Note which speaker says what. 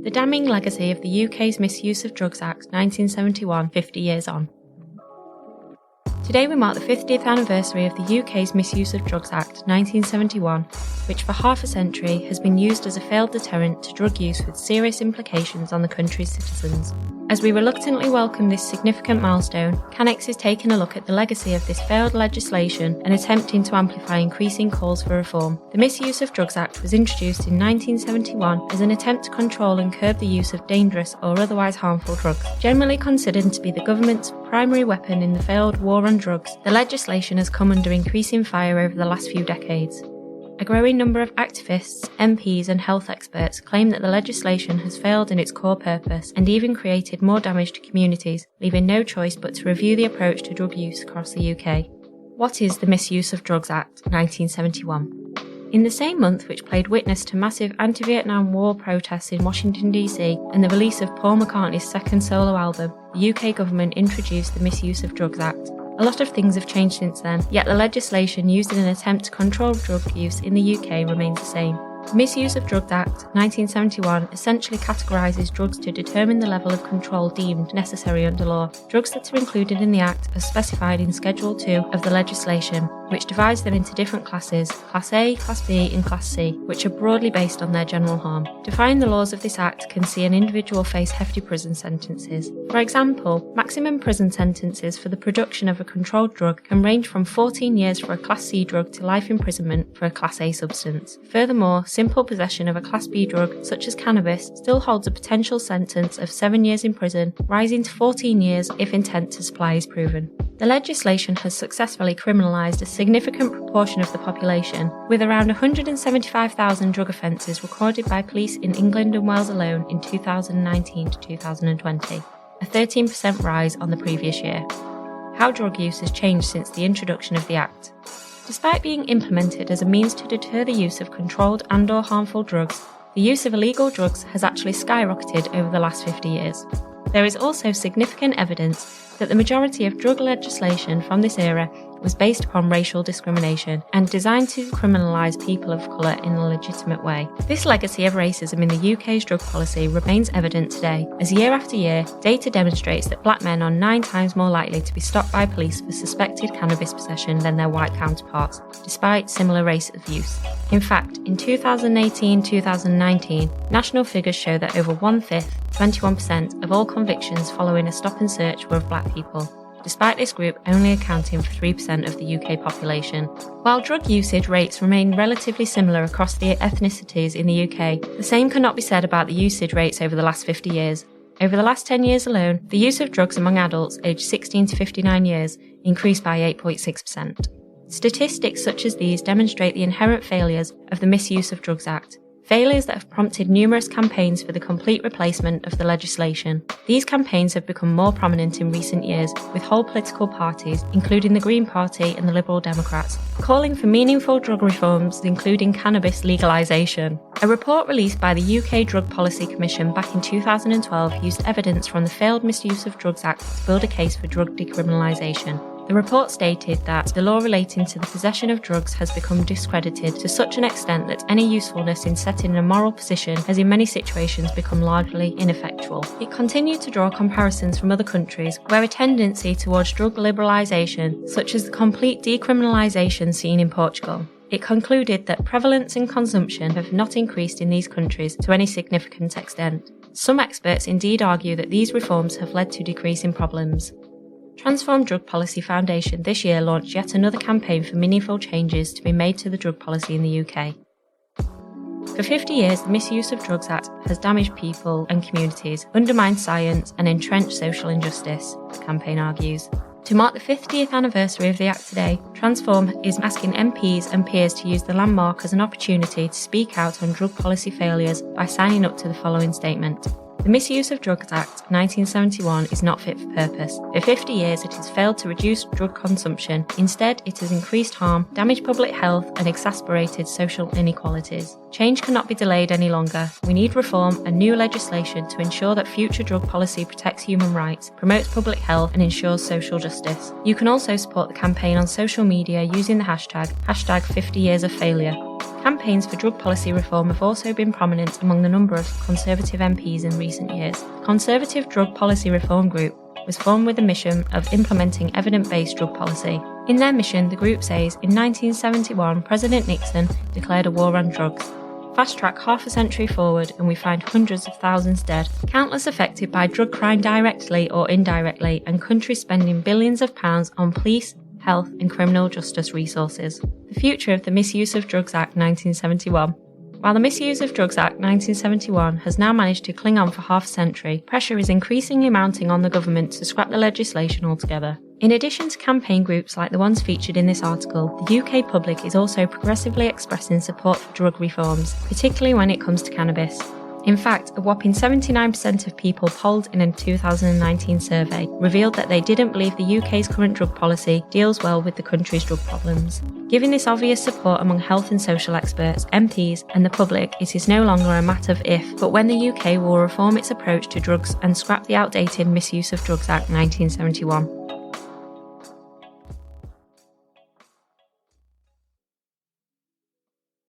Speaker 1: The damning legacy of the UK's Misuse of Drugs Act 1971, 50 years on. Today we mark the 50th anniversary of the UK's Misuse of Drugs Act 1971, which for half a century has been used as a failed deterrent to drug use with serious implications on the country's citizens. As we reluctantly welcome this significant milestone, Canex is taking a look at the legacy of this failed legislation and attempting to amplify increasing calls for reform. The Misuse of Drugs Act was introduced in 1971 as an attempt to control and curb the use of dangerous or otherwise harmful drugs. Generally considered to be the government's primary weapon in the failed war on drugs, the legislation has come under increasing fire over the last few decades. A growing number of activists, MPs and health experts claim that the legislation has failed in its core purpose and even created more damage to communities, leaving no choice but to review the approach to drug use across the UK. What is the Misuse of Drugs Act 1971? In the same month which played witness to massive anti-Vietnam War protests in Washington DC and the release of Paul McCartney's second solo album, the UK government introduced the Misuse of Drugs Act. A lot of things have changed since then, yet the legislation used in an attempt to control drug use in the UK remains the same. The Misuse of Drugs Act 1971 essentially categorises drugs to determine the level of control deemed necessary under law. Drugs that are included in the Act are specified in Schedule 2 of the legislation, which divides them into different classes, Class A, Class B and Class C, which are broadly based on their general harm. Defying the laws of this Act can see an individual face hefty prison sentences. For example, maximum prison sentences for the production of a controlled drug can range from 14 years for a Class C drug to life imprisonment for a Class A substance. Furthermore, simple possession of a Class B drug, such as cannabis, still holds a potential sentence of 7 years in prison, rising to 14 years if intent to supply is proven. The legislation has successfully criminalised a significant proportion of the population, with around 175,000 drug offences recorded by police in England and Wales alone in 2019 to 2020, a 13% rise on the previous year. How drug use has changed since the introduction of the Act. Despite being implemented as a means to deter the use of controlled and/or harmful drugs, the use of illegal drugs has actually skyrocketed over the last 50 years. There is also significant evidence that the majority of drug legislation from this era was based upon racial discrimination and designed to criminalise people of colour in a legitimate way. This legacy of racism in the UK's drug policy remains evident today, as year after year, data demonstrates that black men are 9 times more likely to be stopped by police for suspected cannabis possession than their white counterparts, despite similar rates of use. In fact, in 2018-2019, national figures show that over 1/5, 21% of all convictions following a stop and search were of black people, despite this group only accounting for 3% of the UK population. While drug usage rates remain relatively similar across the ethnicities in the UK, the same cannot be said about the usage rates over the last 50 years. Over the last 10 years alone, the use of drugs among adults aged 16 to 59 years increased by 8.6%. Statistics such as these demonstrate the inherent failures of the Misuse of Drugs Act. Failures that have prompted numerous campaigns for the complete replacement of the legislation. These campaigns have become more prominent in recent years, with whole political parties, including the Green Party and the Liberal Democrats, calling for meaningful drug reforms, including cannabis legalisation. A report released by the UK Drug Policy Commission back in 2012 used evidence from the failed Misuse of Drugs Act to build a case for drug decriminalisation. The report stated that the law relating to the possession of drugs has become discredited to such an extent that any usefulness in setting a moral position has in many situations become largely ineffectual. It continued to draw comparisons from other countries where a tendency towards drug liberalisation, such as the complete decriminalisation seen in Portugal. It concluded that prevalence and consumption have not increased in these countries to any significant extent. Some experts indeed argue that these reforms have led to decrease in problems. Transform Drug Policy Foundation this year launched yet another campaign for meaningful changes to be made to the drug policy in the UK. For 50 years, the Misuse of Drugs Act has damaged people and communities, undermined science and entrenched social injustice, the campaign argues. To mark the 50th anniversary of the Act today, Transform is asking MPs and peers to use the landmark as an opportunity to speak out on drug policy failures by signing up to the following statement. The Misuse of Drugs Act 1971 is not fit for purpose. For 50 years it has failed to reduce drug consumption. Instead, it has increased harm, damaged public health and exacerbated social inequalities. Change cannot be delayed any longer. We need reform and new legislation to ensure that future drug policy protects human rights, promotes public health and ensures social justice. You can also support the campaign on social media using the hashtag 50 years of failure. Campaigns for drug policy reform have also been prominent among the number of Conservative MPs in recent years. The Conservative Drug Policy Reform Group was formed with the mission of implementing evidence-based drug policy. In their mission, the group says, in 1971, President Nixon declared a war on drugs. Fast track half a century forward and we find hundreds of thousands dead, countless affected by drug crime directly or indirectly, and countries spending billions of pounds on police, health and criminal justice resources. The future of the Misuse of Drugs Act 1971. While the Misuse of Drugs Act 1971 has now managed to cling on for half a century, pressure is increasingly mounting on the government to scrap the legislation altogether. In addition to campaign groups like the ones featured in this article, the UK public is also progressively expressing support for drug reforms, particularly when it comes to cannabis. In fact, a whopping 79% of people polled in a 2019 survey revealed that they didn't believe the UK's current drug policy deals well with the country's drug problems. Given this obvious support among health and social experts, MPs and the public, it is no longer a matter of if, but when the UK will reform its approach to drugs and scrap the outdated Misuse of Drugs Act 1971.